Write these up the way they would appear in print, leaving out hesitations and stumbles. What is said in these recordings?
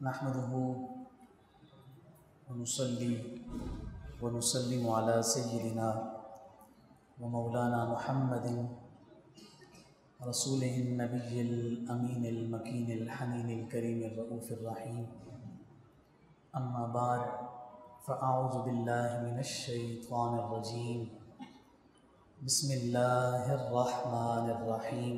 नहमदुहु व नुसल्ली व नुसल्लिमु अला सय्यिदिना व मौलाना मुहम्मदिन रसूलिहिन नबिय्यिल अमीनिल मकीनिल हनीनिल करीमिर रऊफिर रहीम। अम्मा बाद फ़अऊज़ु बिल्लाहि मिनश शैतानिर रजीम। बिस्मिल्लाहिर रहमानिर रहीम।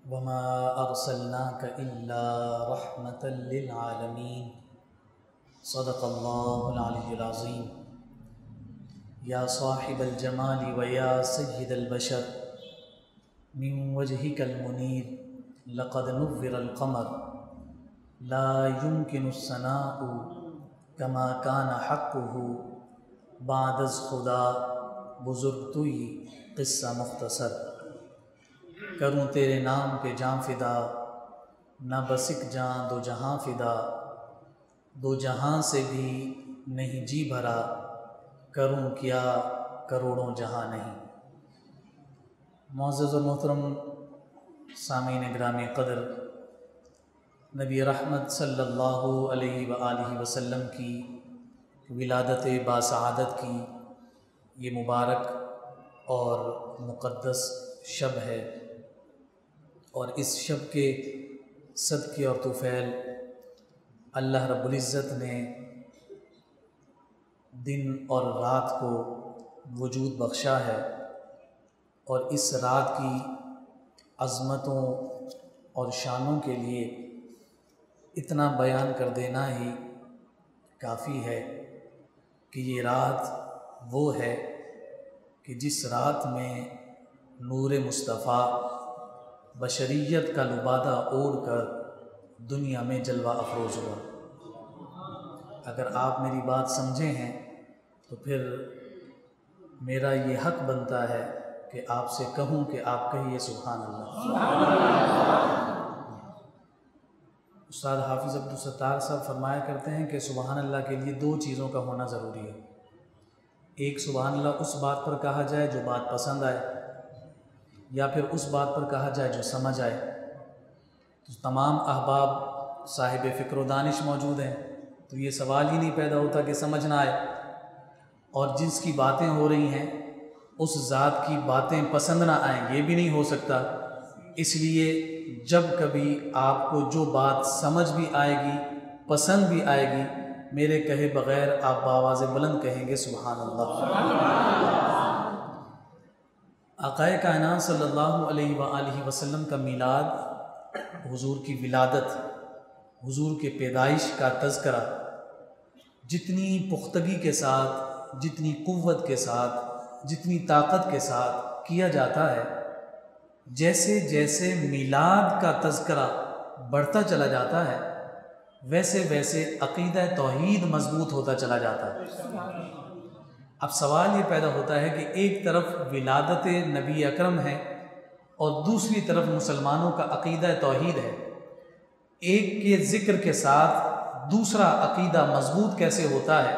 वमा अर्सलनाका इल्ला रहमतल लिल आलमीन। सदक़ल्लाहुल अलिय्युल अज़ीम। या साहिबल जमाली व या सय्यिदल बशर मिन वजहिकल मुनीर लक़द नुव्विरल क़मर ला युमकिनुस सनाउ कमा काना हक़्क़ुहु बादज़ खुदा बुज़ुर्ग तुई क़िस्सा मुख़्तसर। करूँ तेरे नाम पे जाँ फ़िदा न बसिक जाँ दो जहाँ फ़िदा, दो जहाँ से भी नहीं जी भरा, करूँ क्या करोड़ों जहाँ नहीं। मुअज़्ज़ज़ और मोहतरम सामीन ग्रामी क़द्र, नबी रहमत सल्लल्लाहु अलैहि व आलिहि वसल्लम की विलादत बासआदत की ये मुबारक और मुक़द्दस शब है, और इस शब के सदक़े और तुफ़ैल अल्लाह रब्बुल इज़्ज़त ने दिन और रात को वजूद बख्शा है, और इस रात की अज़मतों और शानों के लिए इतना बयान कर देना ही काफ़ी है कि ये रात वो है कि जिस रात में नूर मुस्तफ़ा बशरियत का लुबादा ओढ़ कर दुनिया में जलवा अफरोज़ हुआ। अगर आप मेरी बात समझे हैं तो फिर मेरा ये हक़ बनता है कि आपसे कहूँ कि आप कहिए सुभान अल्लाह। उस्ताद हाफिज़ अब्दुल सत्तार साहब फरमाया करते हैं कि सुभान अल्लाह के लिए दो चीज़ों का होना ज़रूरी है। एक, सुभान अल्लाह उस बात पर कहा जाए जो बात पसंद आए, या फिर उस बात पर कहा जाए जो समझ आए। तो तमाम अहबाब साहिब फ़िक्र व दानिश मौजूद हैं, तो ये सवाल ही नहीं पैदा होता कि समझ ना आए, और जिसकी बातें हो रही हैं उस ज़ात की बातें पसंद ना आएँ, ये भी नहीं हो सकता। इसलिए जब कभी आपको जो बात समझ भी आएगी, पसंद भी आएगी, मेरे कहे बग़ैर आप बावाज़ बुलंद कहेंगे सुभान अल्लाह। आक़ाए कायनात सल्लल्लाहु अलैहि व आलिहि वसल्लम का मीलाद, हुज़ूर की विलादत, हुज़ूर के पैदाइश का तज़किरा जितनी पुख्तगी के साथ, जितनी क़ुव्वत के साथ, जितनी ताकत के साथ किया जाता है, जैसे जैसे मीलाद का तज़किरा बढ़ता चला जाता है, वैसे वैसे अक़ीदा तौहीद मज़बूत होता चला जाता है। अब सवाल ये पैदा होता है कि एक तरफ विलादत नबी अकरम है और दूसरी तरफ मुसलमानों का अक़ीदा तौहीद है। एक के ज़िक्र के साथ दूसरा अक़ीदा मज़बूत कैसे होता है?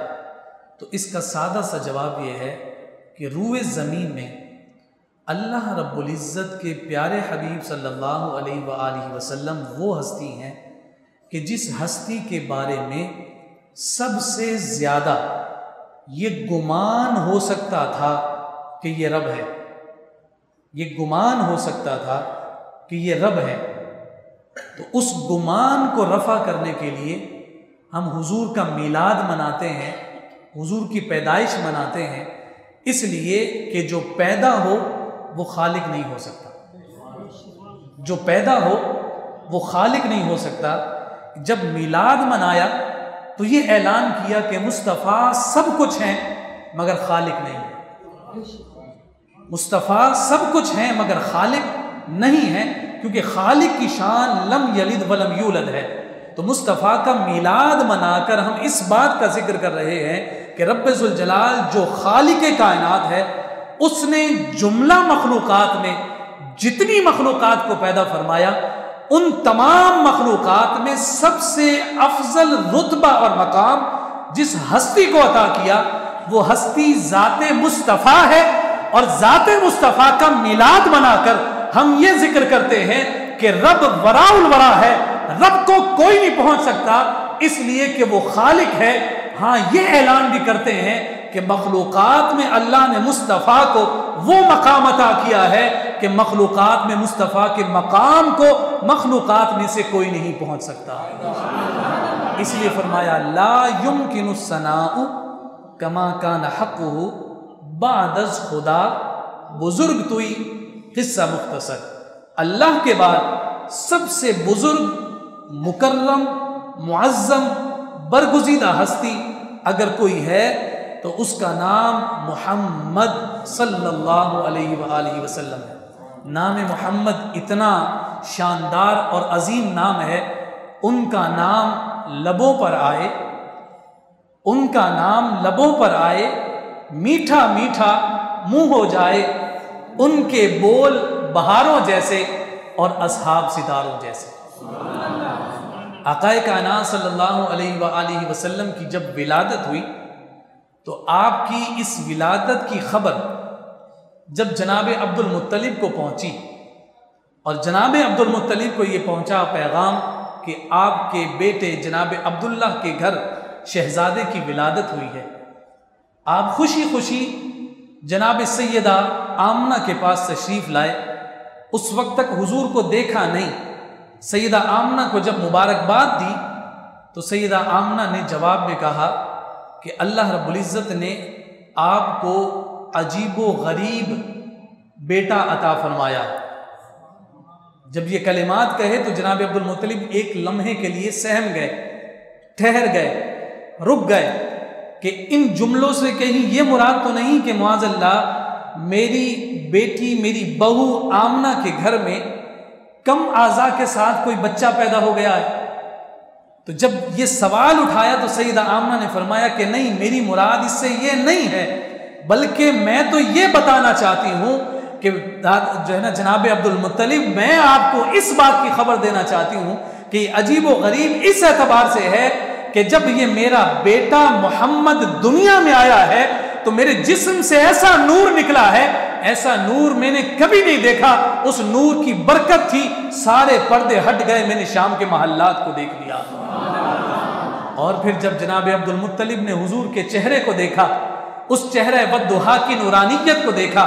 तो इसका सादा सा जवाब ये है कि रूए ज़मीन में अल्लाह रब्बुल इज़्ज़त के प्यारे हबीब सल्लल्लाहु अलैहि व आलिहि वसल्लम वो हस्ती हैं कि जिस हस्ती के बारे में सबसे ज़्यादा ये गुमान हो सकता था कि ये रब है, ये गुमान हो सकता था कि ये रब है, तो उस गुमान को रफ़ा करने के लिए हम हुजूर का मीलाद मनाते हैं, हुजूर की पैदाइश मनाते हैं, इसलिए कि जो पैदा हो वो खालिक नहीं हो सकता। जो पैदा हो वो खालिक नहीं हो सकता। जब मीलाद मनाया तो ये ऐलान किया कि मुस्तफ़ा सब कुछ हैं मगर खालिक नहीं। मुस्तफ़ा सब कुछ हैं मगर खालिक नहीं है, क्योंकि खालिक की शान लम यलिद वलम यूलद है। तो मुस्तफ़ा का मीलाद मनाकर हम इस बात का जिक्र कर रहे हैं कि रब्बे ज़ुल जलाल जो खालिक कायनात है, उसने जुमला मखलूक़ात में जितनी मखलूक़ात को पैदा फरमाया, उन तमाम मखलूक़ात में सबसे अफजल रुतबा और मकाम जिस हस्ती को अता किया, वो हस्ती ज़ाते मुस्तफ़ा है। और ज़ाते मुस्तफ़ा का मिलाद मनाकर हम ये जिक्र करते हैं कि रब वराउल वरा है, रब को कोई नहीं पहुंच सकता, इसलिए कि वो खालिक है। हाँ, ये ऐलान भी करते हैं कि मखलूकात में अल्लाह ने मुस्तफ़ा को वो मकाम अता किया है कि मखलूकात में मुस्तफ़ा के मकाम को मखलूकात में से कोई नहीं पहुंच सकता। इसलिए फरमाया ला युमकिनु सनाउ कमा कान हक़्क़ुहु बादज़ खुदा। बुजुर्ग तुई किस्सा मुख्तसर, अल्लाह के बाद सबसे बुजुर्ग, मुकर्रम, मुअज़्ज़म, बरगुज़ीदा हस्ती अगर कोई है तो उसका नाम मुहम्मद सल्लल्लाहु अलैहि वसल्लम है। नाम मुहम्मद इतना शानदार और अजीम नाम है, उनका नाम लबों पर आए, उनका नाम लबों पर आए, मीठा मीठा मुंह हो जाए, उनके बोल बहारों जैसे और असहाब सितारों जैसे। आक़ाए कायनात सल्लल्लाहु अलैहि वसल्लम की जब विलादत हुई तो आपकी इस विलादत की खबर जब जनाब अब्दुल मुत्तलिब को पहुंची और जनाब अब्दुल मुत्तलिब को ये पहुंचा पैगाम कि आपके बेटे जनाब अब्दुल्लाह के घर शहजादे की विलादत हुई है, आप खुशी खुशी जनाब सैयदा आमना के पास तशरीफ़ लाए। उस वक्त तक हुजूर को देखा नहीं। सैयदा आमना को जब मुबारकबाद दी तो सैयदा आमना ने जवाब में कहा कि अल्लाह रब्बुल इज़्ज़त ने आपको अजीबो गरीब बेटा अता फरमाया। जब ये कलिमात कहे तो जनाब अब्दुल मुत्तलिब एक लम्हे के लिए सहम गए, ठहर गए, रुक गए कि इन जुमलों से कहीं ये मुराद तो नहीं कि मुआज़ल्लाह मेरी बेटी, मेरी बहू आमना के घर में कम आज़ा के साथ कोई बच्चा पैदा हो गया है। तो जब ये सवाल उठाया तो सैयदा आमना ने फरमाया कि नहीं, मेरी मुराद इससे ये नहीं है, बल्कि मैं तो ये बताना चाहती हूँ कि जो है ना जनाब अब्दुल मुत्तलिब, मैं आपको इस बात की खबर देना चाहती हूँ कि अजीब व गरीब इस एतबार से है कि जब ये मेरा बेटा मोहम्मद दुनिया में आया है तो मेरे जिस्म से ऐसा नूर निकला है, ऐसा नूर मैंने कभी नहीं देखा। उस नूर की बरकत थी, सारे पर्दे हट गए, मैंने शाम के महल्लात को देख लिया। और फिर जब जनाब अब्दुल मुत्तलिब ने हुजूर के चेहरे को देखा, उस चेहरे वद्दुहा की नूरानियत को देखा,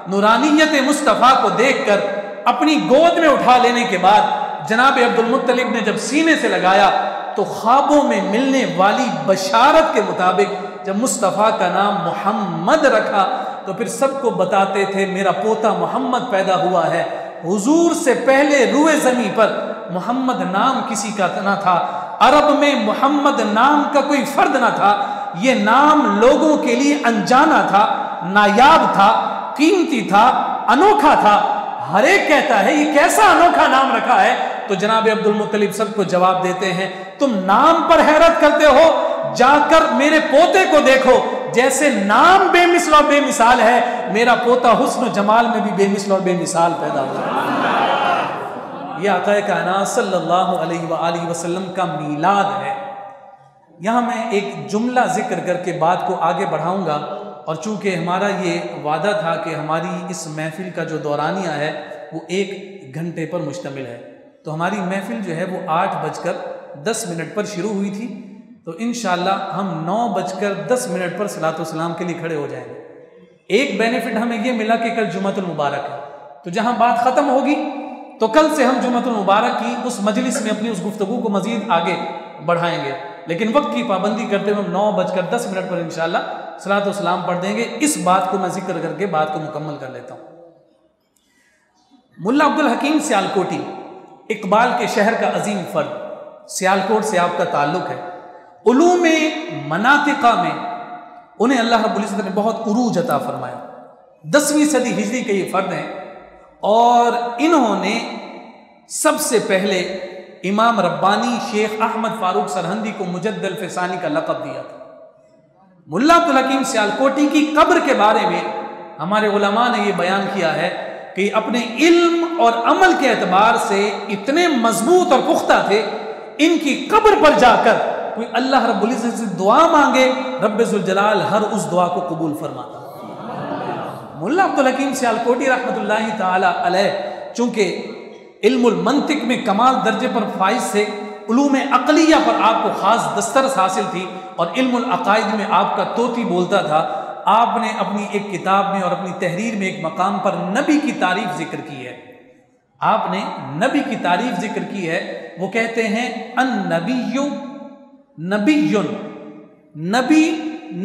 नूरानियत मुस्तफ़ा को देखकर अपनी गोद में उठा लेने के बाद जनाब अब्दुल मुत्तलिब ने जब सीने से लगाया तो ख्वाबों में मिलने वाली बशारत के मुताबिक जब मुस्तफ़ा का नाम मोहम्मद रखा तो फिर सबको बताते थे मेरा पोता मोहम्मद पैदा हुआ है। हुजूर से पहले रुए ज़मीं पर मोहम्मद नाम किसी का ना था, अरब में मोहम्मद नाम का कोई फर्द ना था। ये नाम लोगों के लिए अनजाना था, नायाब था, कीमती था, अनोखा था। हर एक कहता है ये कैसा अनोखा नाम रखा है, तो जनाब अब्दुल मुत्तलिब सबको जवाब देते हैं तुम नाम पर हैरत करते हो, जाकर मेरे पोते को देखो, जैसे नाम बेमिसल और बेमिसाल है, मेरा पोता हुस्न जमाल में भी बेमिसल और बेमिसाल पैदा हुआ। यह आक़ाए कायनात सल्लल्लाहु अलैहि वसल्लम का मीलाद है। यहाँ मैं एक जुमला जिक्र करके बात को आगे बढ़ाऊंगा, और चूंकि हमारा ये वादा था कि हमारी इस महफिल का जो दौरानिया है वो 1 घंटे पर मुश्तमिल है, तो हमारी महफिल जो है वो 8:10 पर शुरू हुई थी, तो इंशाअल्लाह हम 9:10 पर सलातो सलाम के लिए खड़े हो जाएंगे। एक बेनिफिट हमें ये मिला कि कल जुम्मतुल मुबारक है, तो जहाँ बात ख़त्म होगी तो कल से हम जुम्मतुल मुबारक की उस मजलिस में अपनी उस गुफ्तगू को मज़ीद आगे बढ़ाएंगे, लेकिन वक्त की पाबंदी करते हुए हम 9:10 पर इंशाअल्लाह सलातो सलाम पढ़ देंगे। इस बात को मैं जिक्र करके बात को मुकम्मल कर लेता हूँ। मुल्ला अब्दुल हकीम सियालकोटी, इकबाल के शहर का अजीम फर्द, सियालकोट से आपका ताल्लुक़ है। उलूम मनातिका में उन्हें अल्लाह रब्बुल इज़्ज़त ने बहुत उरूज अता फरमाया। 10वीं सदी हिजरी के ये फ़र्द हैं, और इन्होंने सबसे पहले इमाम रब्बानी शेख अहमद फ़ारूक सरहंदी को मुजद्दिल फ़सानी का लक़ब दिया था। मुल्ला अब्दुल हकीम सियालकोटी की कब्र के बारे में हमारे उलमा ने ये बयान किया है कि अपने इल्म और अमल के एतबार से इतने मजबूत और पुख्ता थे, इनकी कब्र पर जाकर कोई अल्लाह रब्बुल इज़्ज़त से दुआ मांगे, रब्बे ज़ुल जलाल हर उस दुआ को कबूल फरमाता। मुल्ला अब्दुल हकीम सियालकोटी रहमतुल्लाहि ताला अलैह चूँकि इल्मुल मंतिक में कमाल दर्जे पर फाइज थे, उलूम अक़लिया पर आपको ख़ास दस्तरस हासिल थी और इल्मुल अक़ाइद में आपका तोती बोलता था। आपने अपनी एक किताब में और अपनी तहरीर में एक मकाम पर नबी की तारीफ जिक्र की है। आपने नबी की तारीफ जिक्र की है। वो कहते हैं अन नबिय्यु नबियुन, नबी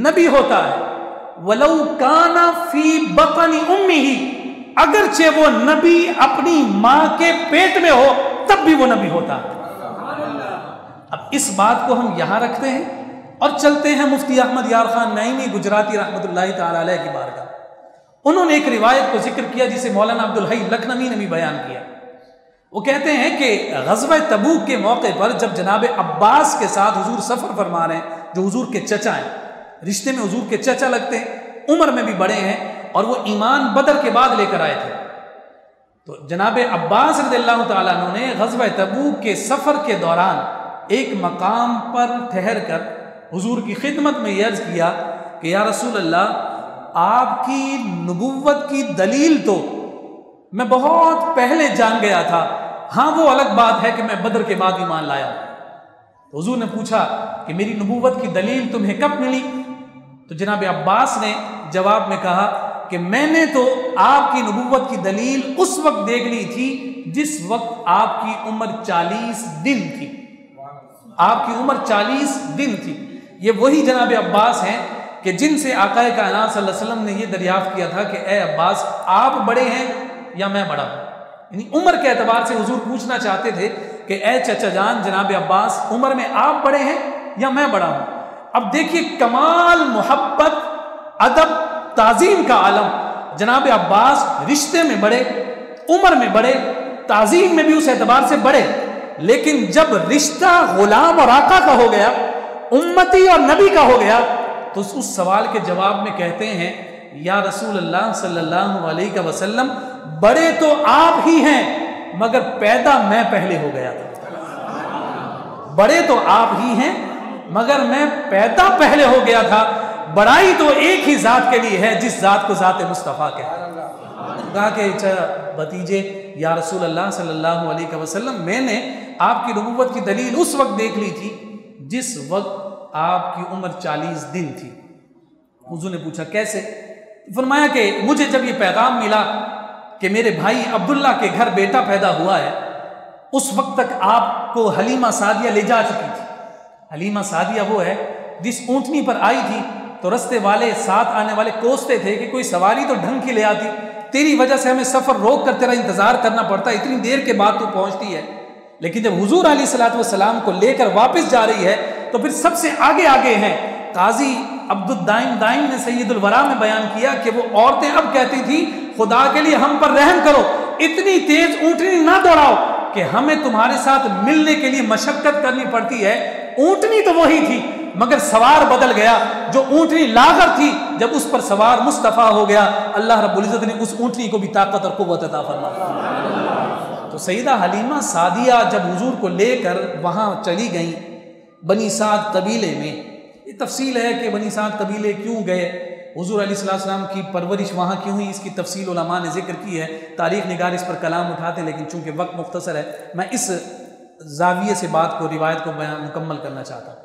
नबी होता है, वलौ काना फी बतनी उम्मिही, अगरचे वो नबी अपनी मां के पेट में हो तब भी वो नबी होता है। अब इस बात को हम यहां रखते हैं और चलते हैं मुफ्ती अहमद यार खान नईमी गुजराती रहमतुल्लाहि तआला अलैह की बारगाह। उन्होंने एक रिवायत को जिक्र किया जिसे मौलाना अब्दुल हई लखनवी ने भी बयान किया। वो कहते हैं कि ग़ज़वा तबूक के मौके पर जब जनाब अब्बास के साथ हुजूर सफ़र फरमा रहे हैं, जो हुजूर के चचा हैं, रिश्ते में हुजूर के चचा लगते हैं, उम्र में भी बड़े हैं और वो ईमान बदर के बाद लेकर आए थे। तो जनाब अब्बास रज़ियल्लाहु तआला अन्हु ने ग़ज़वा तबूक के सफ़र के दौरान एक मकाम पर ठहर कर हुजूर की खिदमत में ये अर्ज़ किया कि या रसूल अल्लाह, आपकी नबुव्वत की दलील तो मैं बहुत पहले जान गया था, हाँ वो अलग बात है कि मैं बदर के बाद ईमान लाया। तो हुजूर ने पूछा कि मेरी नबुव्वत की दलील तुम्हें कब मिली? तो जनाब अब्बास ने जवाब में कहा कि मैंने तो आपकी नबुव्वत की दलील उस वक्त देख ली थी जिस वक्त आपकी उम्र 40 दिन थी। आपकी उम्र 40 दिन थी। ये वही जनाब अब्बास हैं कि जिनसे आक़ाए कायनात सल्लल्लाहु अलैहि वसल्लम ने ये दरियाफ्त किया था कि ए अब्बास, आप बड़े हैं या मैं बड़ा हूं? यानी उम्र के एतबार से हुजूर पूछना चाहते थे कि ए चचा जान जनाब अब्बास, उम्र में आप बड़े हैं या मैं बड़ा हूं? अब देखिए कमाल मोहब्बत, अदब, ताज़ीम का आलम। जनाब अब्बास रिश्ते में बड़े, उम्र में बड़े, ताज़ीम में भी उस एतबार से बड़े, लेकिन जब रिश्ता गुलाम और आका का हो गया, उम्मती और नबी का हो गया, तो उस सवाल के जवाब में कहते हैं या रसूल अल्लाह सल्लल्लाहु अलैहि वसल्लम, बड़े तो आप ही हैं मगर पैदा मैं पहले हो गया था। बड़े तो आप ही हैं मगर मैं पैदा पहले हो गया था। बड़ाई तो एक ही जात के लिए है जिस जात को जात मुस्तफ़ा कहते। कहा कि भतीजे या रसूल अल्लाह सल्लल्लाहु अलैहि वसल्लम, मैंने आपकी नबुव्वत की दलील उस वक्त देख ली थी जिस वक्त आपकी उम्र 40 दिन थी। हुजूर ने पूछा कैसे? फरमाया कि मुझे जब ये पैगाम मिला कि मेरे भाई अब्दुल्ला के घर बेटा पैदा हुआ है, उस वक्त तक आपको हलीमा सादिया ले जा चुकी थी। हलीमा सादिया वो है जिस ऊँटनी पर आई थी तो रस्ते वाले, साथ आने वाले कोसते थे कि कोई सवारी तो ढंग की ले आती, तेरी वजह से हमें सफ़र रोक कर तेरा इंतज़ार करना पड़ता, इतनी देर के बाद तू पहुँचती है। लेकिन जब हुजूर अलैहिस्सलातु वस्सलाम को लेकर वापस जा रही है तो फिर सबसे आगे आगे हैं। काजी अब्दुद्दाइम दाइम ने सैयदुल वरा में बयान किया कि वो औरतें अब कहती थी, खुदा के लिए हम पर रहम करो, इतनी तेज ऊँटनी ना दौड़ाओ कि हमें तुम्हारे साथ मिलने के लिए मशक्कत करनी पड़ती है। ऊँटनी तो वही थी मगर सवार बदल गया। जो ऊँटनी लागर थी, जब उस पर सवार मुस्तफ़ा हो गया, अल्लाह रब्बुल इज़्ज़त ने उस ऊँटनी को भी ताकत और कुव्वत अता फरमाई। तो सईदा हलीमा सादिया जब हुजूर को लेकर वहाँ चली गई बनी साद कबीले में, ये तफसील है कि बनी साद कबीले क्यों गए, हुजूर अलैहिस्सलाम की परवरिश वहाँ क्यों हुई, इसकी तफसील उलमा ने जिक्र की है। तारीख़ निगार इस पर कलाम उठाते, लेकिन चूँकि वक्त मुख्तसर है, मैं इस जाविये से बात को, रिवायत को बयान मुकम्मल करना चाहता हूँ।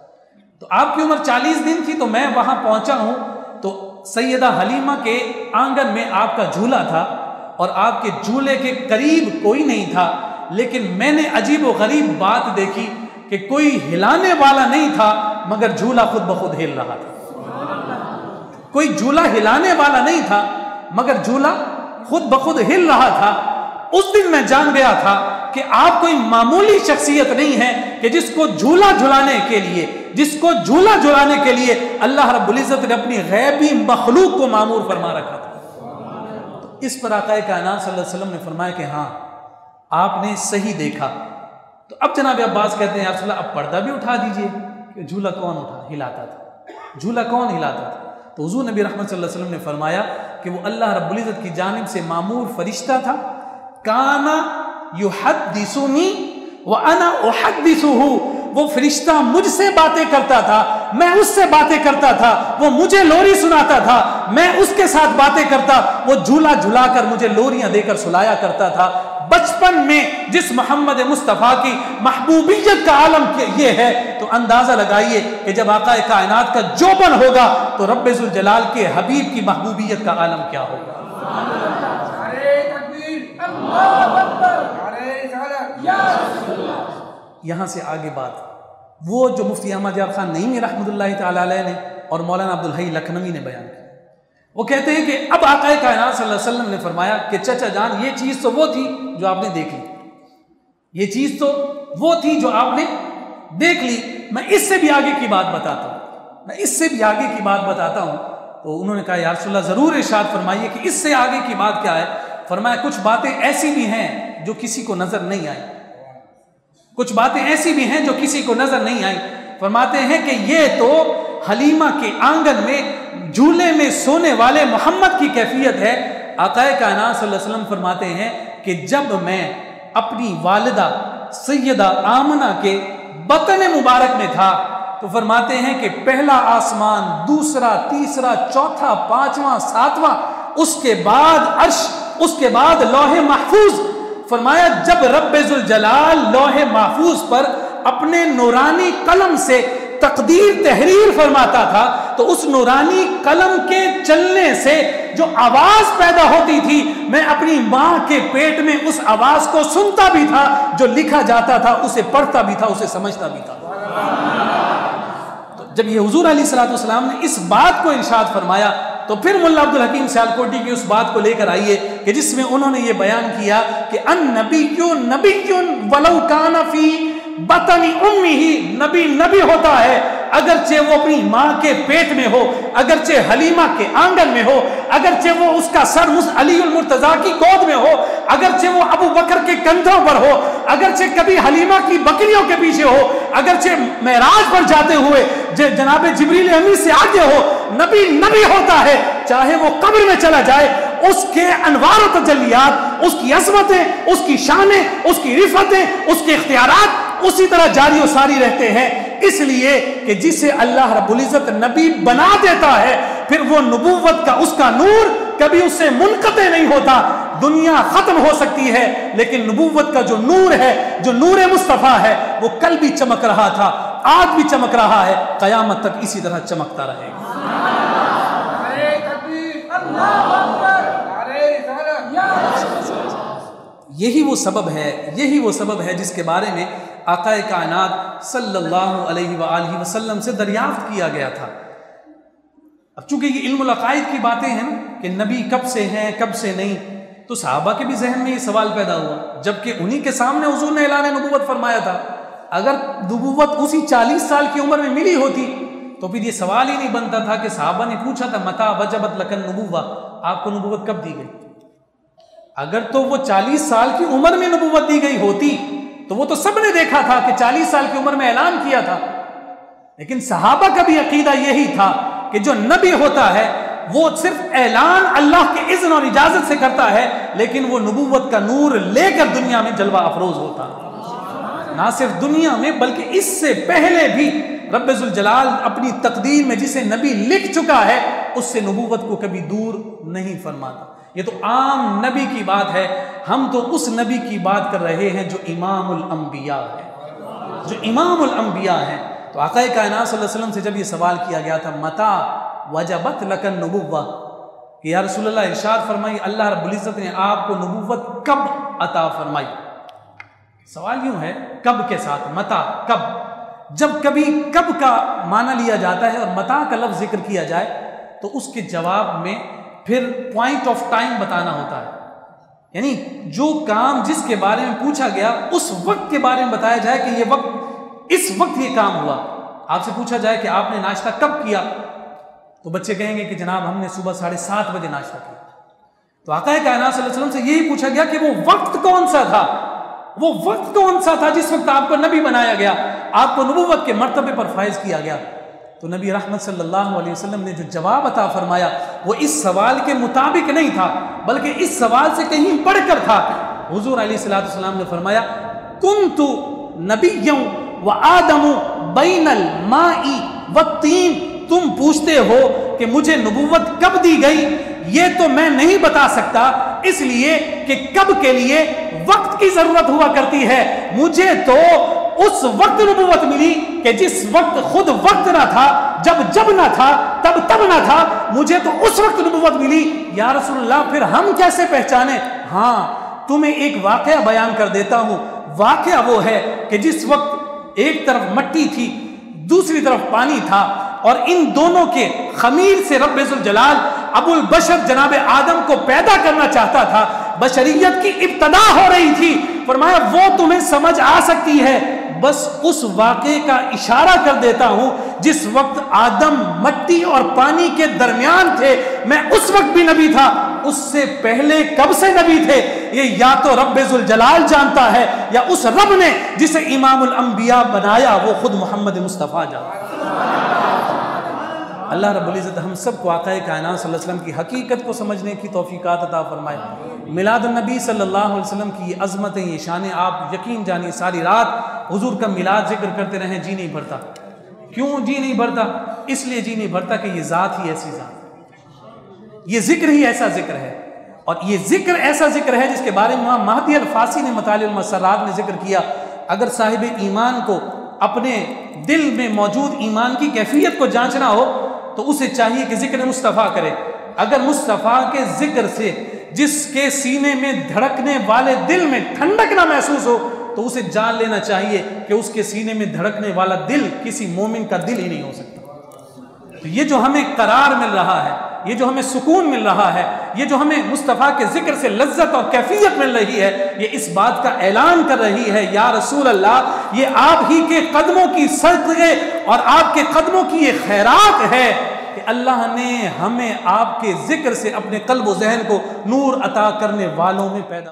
तो आपकी उम्र 40 दिन थी तो मैं वहाँ पहुँचा हूँ तो सैयदा हलीमा के आंगन में आपका झूला था और आपके झूले के करीब कोई नहीं था, लेकिन मैंने अजीब व गरीब बात देखी कि कोई हिलाने वाला नहीं था मगर झूला खुद ब खुद हिल रहा था। कोई झूला हिलाने वाला नहीं था मगर झूला खुद ब खुद हिल रहा था। उस दिन मैं जान गया था कि आप कोई मामूली शख्सियत नहीं है कि जिसको झूला झुलाने के लिए अल्लाह रब्बुल इज़्ज़त ने अपनी गैबी मखलूक को मामूर फरमा रखा था। तो इस पर आक़ाए कायनात सल्लल्लाहु अलैहि वसल्लम ने फरमाया कि हाँ, आपने सही देखा। तो अब जनाब अब्बास कहते हैं, या रसूल अल्लाह, अब पर्दा भी उठा दीजिए कि झूला कौन हिलाता था, झूला कौन हिलाता था। तो हुजूर नबी रहमत सल्लल्लाहु अलैहि वसल्लम ने फरमाया कि वो अल्लाह रब्बुल इज़्ज़त की जानिब से मामूर फरिश्ता था। काना युहद्दिसुनी व अना उहद्दिसुहु, वो फरिश्ता मुझसे बातें करता था, मैं उससे बातें करता था, वो मुझे लोरी सुनाता था, मैं उसके साथ बातें करता, वो झूला झुलाकर मुझे लोरियां देकर सुलाया करता था। बचपन में जिस मोहम्मद मुस्तफ़ा की महबूबियत का आलम ये है, तो अंदाजा लगाइए कि जब आका कायनात का जोबन होगा तो रब्बे जुल जलाल के हबीब की महबूबियत का आलम क्या होगा। यहां से आगे बात वो जो मुफ्ती अहमद यार खान नईमी रहमतुल्लाहि तआला अलैह ने और मौलाना अब्दुल हई लखनवी ने बयान किया। वो कहते हैं कि अब आका कायनात सल्लल्लाहु अलैहि वसल्लम ने फरमाया कि चाचा जान, ये चीज़ तो वो थी जो आपने देख ली, ये चीज़ तो वो थी जो आपने देख ली, मैं इससे भी आगे की बात बताता हूँ, मैं इससे भी आगे की बात बताता हूँ। तो उन्होंने कहा या रसूलल्लाह ज़रूर इरशाद फरमाइए कि इससे आगे की बात क्या है। फरमाया कुछ बातें ऐसी भी हैं जो किसी को नज़र नहीं आई, कुछ बातें ऐसी भी हैं जो किसी को नज़र नहीं आई। फरमाते हैं कि ये तो हलीमा के आंगन में झूले में सोने वाले मोहम्मद की कैफियत है। आका कायनात सल्लल्लाहु अलैहि वसल्लम फरमाते हैं कि जब मैं अपनी वालिदा सैयदा आमना के बतन मुबारक में था, तो फरमाते हैं कि पहला आसमान, दूसरा, तीसरा, चौथा, पांचवा, सातवां, उसके बाद अर्श, उसके बाद लौहे महफूज। फरमाया जब रब्बे जुल जलाल लौहे महफूज पर अपने नूरानी कलम से तकदीर तहरीर फरमाता था, तो उस नूरानी कलम के चलने से जो आवाज पैदा होती थी, मैं अपनी मां के पेट में उस आवाज को सुनता भी था, जो लिखा जाता था उसे पढ़ता भी था, उसे समझता भी था। तो जब ये हुजूर अलैहिस्सलाम ने इस बात को इरशाद फरमाया, तो फिर मुल्ला अब्दुल हकीम सियालकोटी की उस बात को लेकर आइए कि जिसमें उन्होंने ये बयान किया कि अन नबियुन वलौ काना फी बतनी उम्मिही, नबी नबी होता है अगरचे वो अपनी माँ के पेट में हो, अगरचे हलीमा के आंगन में हो, अगरचे वो उसका सर अलीउल मुर्तजा की गोद में हो, अगरचे वो अबू बकर के कंधों पर हो, अगरचे कभी हलीमा की बकरियों के पीछे हो, अगरचे मेराज पर जाते हुए जनाब जिब्रील अमीन से आगे हो, नबी नबी होता है। चाहे वो कब्र में चला जाए, उसके अनवार व तजल्लियात, उसकी अज़मतें, उसकी शानें, उसकी रिफतें, उसके इख्तियारात उसी तरह जारी और सारी रहते हैं। इसलिए कि जिसे अल्लाह रब्बुल इज़्ज़त नबी बना देता है, फिर वो नबूवत का उसका नूर कभी उससे मुनक़ते नहीं होता। दुनिया खत्म हो सकती है, लेकिन नबूवत का जो नूर है, जो नूर मुस्तफ़ा है, वो कल भी चमक रहा था, आज भी चमक रहा है, क़यामत तक इसी तरह चमकता रहेगा। यही वो सबब है जिसके बारे में आका कायनात सल्लल्लाहु अलैहि वसल्लम से दरियाफ्त किया गया था। अब चूंकि ये इल्मुल अकाइद की बातें हैं ना कि नबी कब से हैं कब से नहीं, तो सहाबा के भी जहन में ये सवाल पैदा हुआ, जबकि उन्हीं के सामने हुजूर ने ऐलान नबूवत फरमाया था। अगर नबूवत उसी 40 साल की उम्र में मिली होती तो फिर ये सवाल ही नहीं बनता था कि सहाबा ने पूछा था मता वजबत लकन नबूवा, आपको नबूवत कब दी गई। अगर तो वो 40 साल की उम्र में नबूवत दी गई होती तो वो तो सबने देखा था कि 40 साल की उम्र में ऐलान किया था। लेकिन सहाबा का भी अकीदा यही था कि जो नबी होता है वो सिर्फ ऐलान अल्लाह के इज़्न और इजाजत से करता है, लेकिन वो नबूवत का नूर लेकर दुनिया में जलवा अफरोज होता है। ना सिर्फ दुनिया में बल्कि इससे पहले भी रब्बे जुल जलाल अपनी तकदीर में जिसे नबी लिख चुका है, उससे नबूवत को कभी दूर नहीं फरमाता। ये तो आम नबी की बात है, हम तो उस नबी की बात कर रहे हैं जो इमामुल अंबिया है, जो इमामुल अंबिया है। तो आका कायनात सल्लल्लाहु अलैहि वसल्लम से जब ये सवाल किया गया था मता वजबत लकन नबुव्वा, कि या रसूलल्लाह इरशाद फरमाई अल्लाह रब्बुल इज़्ज़त ने आपको नबुव्वत कब अता फरमाई। सवाल यूं है कब के साथ, मता कब, जब कभी कब का माना लिया जाता है और मता का लफ्ज़ जिक्र किया जाए तो उसके जवाब में फिर पॉइंट ऑफ टाइम बताना होता है, यानी जो काम जिसके बारे में पूछा गया उस वक्त के बारे में बताया जाए कि ये वक्त, इस वक्त ये काम हुआ। आपसे पूछा जाए कि आपने नाश्ता कब किया, तो बच्चे कहेंगे कि जनाब हमने सुबह 7:30 बजे नाश्ता किया। तो आका कायनात सल्लल्लाहु अलैहि वसल्लम से यही पूछा गया कि वो वक्त कौन सा था, वो वक्त कौन सा था जिस वक्त आपको नबी बनाया गया, आपको नबूवत के मर्तबे पर फाइज किया गया। तो नबी रहमत सल्लल्लाहु अलैहि वसल्लम ने जो जवाब अता फरमाया वो इस सवाल के मुताबिक नहीं था, बल्कि इस सवाल से कहीं बढ़कर था। हुजूर अलैहिस्सलाम ने फरमाया कुन्तु नबिय्यन व आदमु बैनल माई व तीन, तुम पूछते हो कि मुझे नबूवत कब दी गई, ये तो मैं नहीं बता सकता, इसलिए कि कब के लिए वक्त वक्त की जरूरत हुआ करती है। मुझे तो उस वक्त नबुव्वत मिली कि जिस वक्त खुद वक्त ना था, जब ना था, तब ना था, मुझे तो उस वक्त नबुव्वत मिली। या रसूलल्लाह, फिर हम कैसे पहचाने? हाँ, तुम्हें एक वाकया बयान कर देता हूं। वाकया वो है कि जिस वक्त एक तरफ मट्टी थी, दूसरी तरफ पानी था, और इन दोनों के खमीर से रब्बुल जलाल अबुल बशर जनाब आदम को पैदा करना चाहता था। बशरियत की इब्तदा हो रही थी। फरमाया वो तुम्हें समझ आ सकती है, बस उस वाक़े का इशारा कर देता हूं जिस वक्त आदम मट्टी और पानी के दरमियान थे, मैं उस वक्त भी नबी था। उससे पहले कब से नबी थे, ये या तो रब्बुल जलाल जानता है, या उस रब ने जिसे इमामुल अंबिया बनाया वो खुद मोहम्मद मुस्तफ़ा जानता है। अल्लाह रब्बुल इज़्ज़त हम सबको आक़ाए कायनात सल्लल्लाहु अलैहि वसल्लम की हकीकत को समझने की तौफ़ीक़ात अता फरमाए। मिलादुन नबी सल्लल्लाहु अलैहि वसल्लम की ये अज़मतें, ये शान, आप यकीन जानिए सारी रात हुज़ूर का मिलाद जिक्र करते रहें, जी नहीं भरता। क्यों जी नहीं भरता? इसलिए जी नहीं भरता कि ये ज़ात ही ऐसी ज़ात, ये ज़िक्र ही ऐसा ज़िक्र है, और ये ज़िक्र ऐसा ज़िक्र है जिसके बारे में महदी अल-फासी ने मतालिउल मसर्रात में ज़िक्र किया। अगर साहिब ईमान को अपने दिल में मौजूद ईमान की कैफियत को जांचना हो तो उसे चाहिए कि ज़िक्र मुस्तफ़ा करे। अगर मुस्तफ़ा के ज़िक्र से जिसके सीने में धड़कने वाले दिल में ठंडक ना महसूस हो तो उसे जान लेना चाहिए कि उसके सीने में धड़कने वाला दिल किसी मोमिन का दिल ही नहीं हो सकता। तो ये जो हमें करार मिल रहा है, ये जो हमें सुकून मिल रहा है, ये जो हमें मुस्तफ़ा के ज़िक्र से लज्जत और कैफियत मिल रही है, ये इस बात का ऐलान कर रही है, या रसूल अल्लाह, ये आप ही के कदमों की सदक़े और आपके कदमों की ये खैरात है कि अल्लाह ने हमें आपके ज़िक्र से अपने क़ल्ब व ज़हन को नूर अता करने वालों में पैदा